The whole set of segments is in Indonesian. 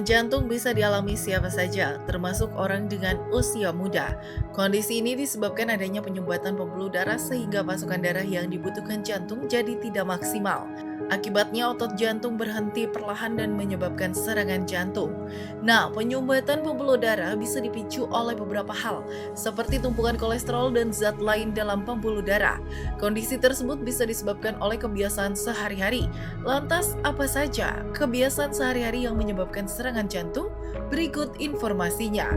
Serangan jantung bisa dialami siapa saja, termasuk orang dengan usia muda. Kondisi ini disebabkan adanya penyumbatan pembuluh darah sehingga pasokan darah yang dibutuhkan jantung jadi tidak maksimal. Akibatnya otot jantung berhenti perlahan dan menyebabkan serangan jantung. Nah, penyumbatan pembuluh darah bisa dipicu oleh beberapa hal, seperti tumpukan kolesterol dan zat lain dalam pembuluh darah. Kondisi tersebut bisa disebabkan oleh kebiasaan sehari-hari. Lantas, apa saja kebiasaan sehari-hari yang menyebabkan serangan jantung? Berikut informasinya.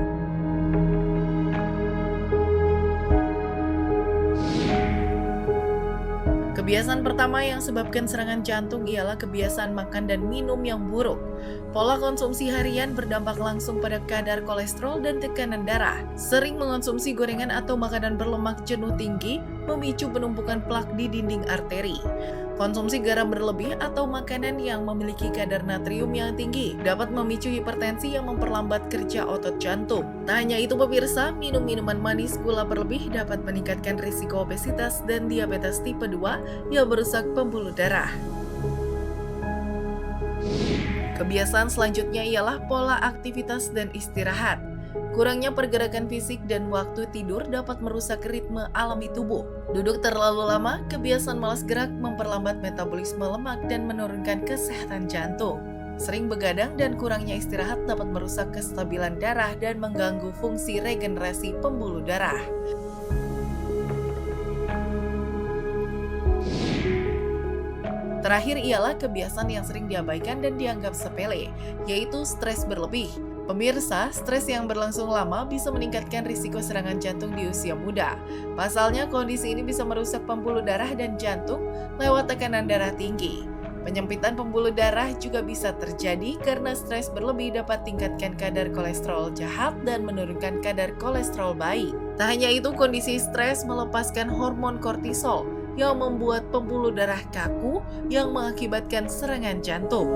Kebiasaan pertama yang sebabkan serangan jantung ialah kebiasaan makan dan minum yang buruk. Pola konsumsi harian berdampak langsung pada kadar kolesterol dan tekanan darah. Sering mengonsumsi gorengan atau makanan berlemak jenuh tinggi memicu penumpukan plak di dinding arteri. Konsumsi garam berlebih atau makanan yang memiliki kadar natrium yang tinggi dapat memicu hipertensi yang memperlambat kerja otot jantung. Tak hanya itu pemirsa, minum minuman manis gula berlebih dapat meningkatkan risiko obesitas dan diabetes tipe 2 yang merusak pembuluh darah. Kebiasaan selanjutnya ialah pola aktivitas dan istirahat. Kurangnya pergerakan fisik dan waktu tidur dapat merusak ritme alami tubuh. Duduk terlalu lama, kebiasaan malas gerak memperlambat metabolisme lemak dan menurunkan kesehatan jantung. Sering begadang dan kurangnya istirahat dapat merusak kestabilan darah dan mengganggu fungsi regenerasi pembuluh darah. Terakhir ialah kebiasaan yang sering diabaikan dan dianggap sepele, yaitu stres berlebih. Pemirsa, stres yang berlangsung lama bisa meningkatkan risiko serangan jantung di usia muda. Pasalnya, kondisi ini bisa merusak pembuluh darah dan jantung lewat tekanan darah tinggi. Penyempitan pembuluh darah juga bisa terjadi karena stres berlebih dapat tingkatkan kadar kolesterol jahat dan menurunkan kadar kolesterol baik. Tak hanya itu, kondisi stres melepaskan hormon kortisol yang membuat pembuluh darah kaku yang mengakibatkan serangan jantung.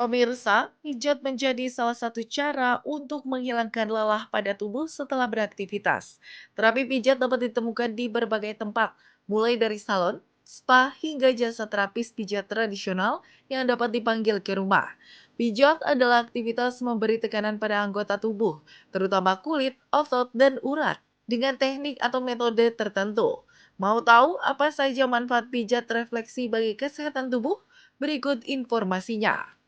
Pemirsa, pijat menjadi salah satu cara untuk menghilangkan lelah pada tubuh setelah beraktivitas. Terapi pijat dapat ditemukan di berbagai tempat, mulai dari salon, spa, hingga jasa terapis pijat tradisional yang dapat dipanggil ke rumah. Pijat adalah aktivitas memberi tekanan pada anggota tubuh, terutama kulit, otot, dan urat, dengan teknik atau metode tertentu. Mau tahu apa saja manfaat pijat refleksi bagi kesehatan tubuh? Berikut informasinya.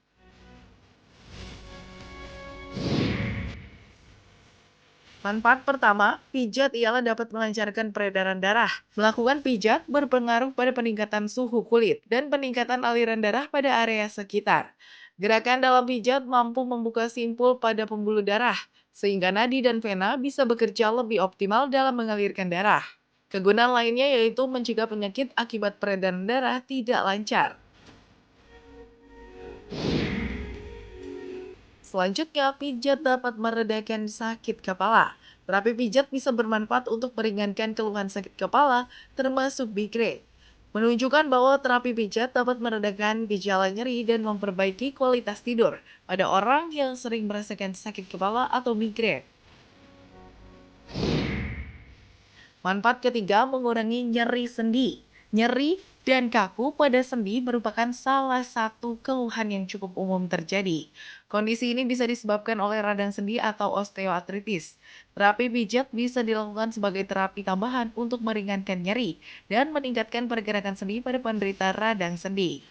Manfaat pertama, pijat ialah dapat melancarkan peredaran darah. Melakukan pijat berpengaruh pada peningkatan suhu kulit dan peningkatan aliran darah pada area sekitar. Gerakan dalam pijat mampu membuka simpul pada pembuluh darah, sehingga nadi dan vena bisa bekerja lebih optimal dalam mengalirkan darah. Kegunaan lainnya yaitu mencegah penyakit akibat peredaran darah tidak lancar. Selanjutnya, pijat dapat meredakan sakit kepala. Terapi pijat bisa bermanfaat untuk meringankan keluhan sakit kepala, termasuk migrain. Menunjukkan bahwa terapi pijat dapat meredakan gejala nyeri dan memperbaiki kualitas tidur pada orang yang sering merasakan sakit kepala atau migrain. Manfaat ketiga, mengurangi nyeri sendi. Nyeri dan kaku pada sendi merupakan salah satu keluhan yang cukup umum terjadi. Kondisi ini bisa disebabkan oleh radang sendi atau osteoartritis. Terapi pijat bisa dilakukan sebagai terapi tambahan untuk meringankan nyeri dan meningkatkan pergerakan sendi pada penderita radang sendi.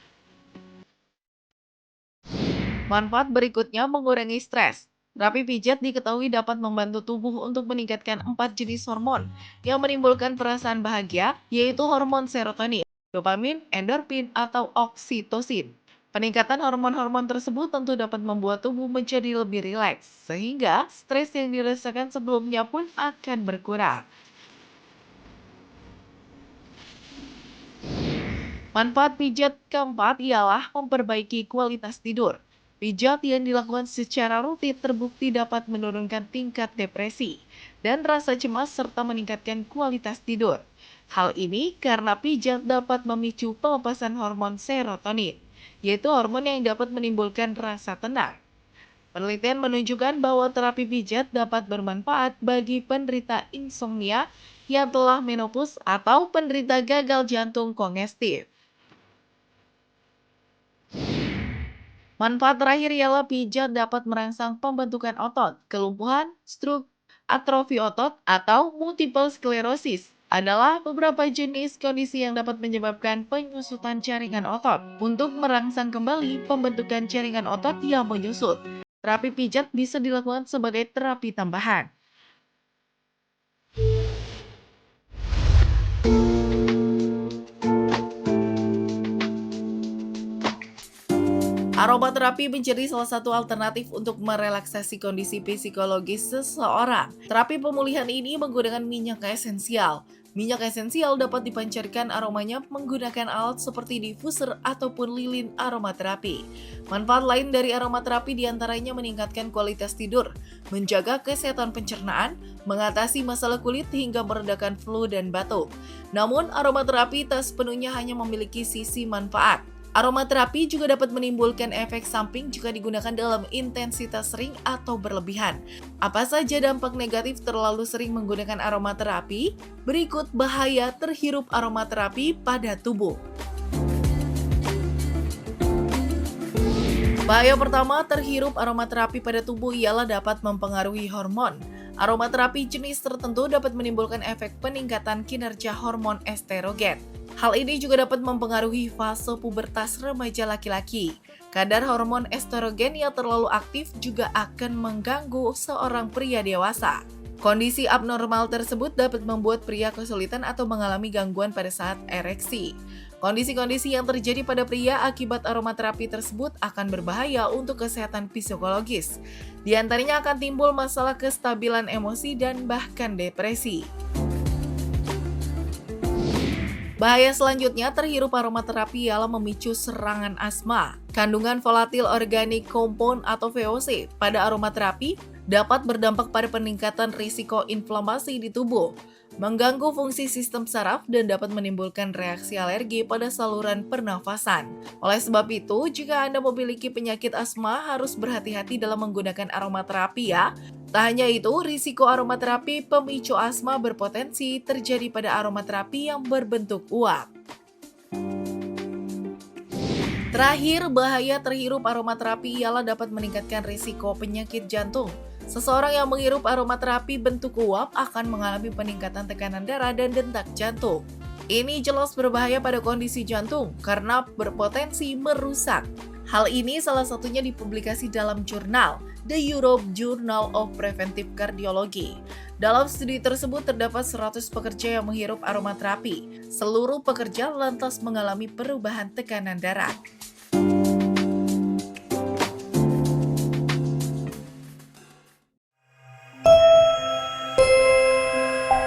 Manfaat berikutnya, mengurangi stres. Terapi pijat diketahui dapat membantu tubuh untuk meningkatkan 4 jenis hormon yang menimbulkan perasaan bahagia, yaitu hormon serotonin, dopamin, endorfin, atau oksitosin. Peningkatan hormon-hormon tersebut tentu dapat membuat tubuh menjadi lebih rileks, sehingga stres yang dirasakan sebelumnya pun akan berkurang. Manfaat pijat keempat ialah memperbaiki kualitas tidur. Pijat yang dilakukan secara rutin terbukti dapat menurunkan tingkat depresi dan rasa cemas serta meningkatkan kualitas tidur. Hal ini karena pijat dapat memicu pelepasan hormon serotonin, yaitu hormon yang dapat menimbulkan rasa tenang. Penelitian menunjukkan bahwa terapi pijat dapat bermanfaat bagi penderita insomnia yang telah menopause atau penderita gagal jantung kongestif. Manfaat terakhir ialah pijat dapat merangsang pembentukan otot, kelumpuhan, stroke, atrofi otot, atau multiple sclerosis adalah beberapa jenis kondisi yang dapat menyebabkan penyusutan jaringan otot. Untuk merangsang kembali pembentukan jaringan otot yang menyusut, terapi pijat bisa dilakukan sebagai terapi tambahan. Aromaterapi menjadi salah satu alternatif untuk merelaksasi kondisi psikologis seseorang. Terapi pemulihan ini menggunakan minyak esensial. Minyak esensial dapat dipancarkan aromanya menggunakan alat seperti diffuser ataupun lilin aromaterapi. Manfaat lain dari aromaterapi diantaranya meningkatkan kualitas tidur, menjaga kesehatan pencernaan, mengatasi masalah kulit hingga meredakan flu dan batuk. Namun, aromaterapi tak sepenuhnya hanya memiliki sisi manfaat. Aromaterapi juga dapat menimbulkan efek samping jika digunakan dalam intensitas sering atau berlebihan. Apa saja dampak negatif terlalu sering menggunakan aromaterapi? Berikut bahaya terhirup aromaterapi pada tubuh. Bahaya pertama terhirup aromaterapi pada tubuh ialah dapat mempengaruhi hormon. Aromaterapi jenis tertentu dapat menimbulkan efek peningkatan kinerja hormon estrogen. Hal ini juga dapat mempengaruhi fase pubertas remaja laki-laki. Kadar hormon estrogen yang terlalu aktif juga akan mengganggu seorang pria dewasa. Kondisi abnormal tersebut dapat membuat pria kesulitan atau mengalami gangguan pada saat ereksi. Kondisi-kondisi yang terjadi pada pria akibat aromaterapi tersebut akan berbahaya untuk kesehatan psikologis. Di antaranya akan timbul masalah kestabilan emosi dan bahkan depresi. Bahaya selanjutnya terhirup aromaterapi ialah memicu serangan asma. Kandungan volatil organik compound atau VOC pada aromaterapi dapat berdampak pada peningkatan risiko inflamasi di tubuh, mengganggu fungsi sistem saraf dan dapat menimbulkan reaksi alergi pada saluran pernafasan. Oleh sebab itu, jika Anda memiliki penyakit asma, harus berhati-hati dalam menggunakan aromaterapi ya. Tak hanya itu, risiko aromaterapi pemicu asma berpotensi terjadi pada aromaterapi yang berbentuk uap. Terakhir, bahaya terhirup aromaterapi ialah dapat meningkatkan risiko penyakit jantung. Seseorang yang menghirup aromaterapi bentuk uap akan mengalami peningkatan tekanan darah dan detak jantung. Ini jelas berbahaya pada kondisi jantung karena berpotensi merusak. Hal ini salah satunya dipublikasi dalam jurnal The Europe Journal of Preventive Cardiology. Dalam studi tersebut terdapat 100 pekerja yang menghirup aromaterapi. Seluruh pekerja lantas mengalami perubahan tekanan darah.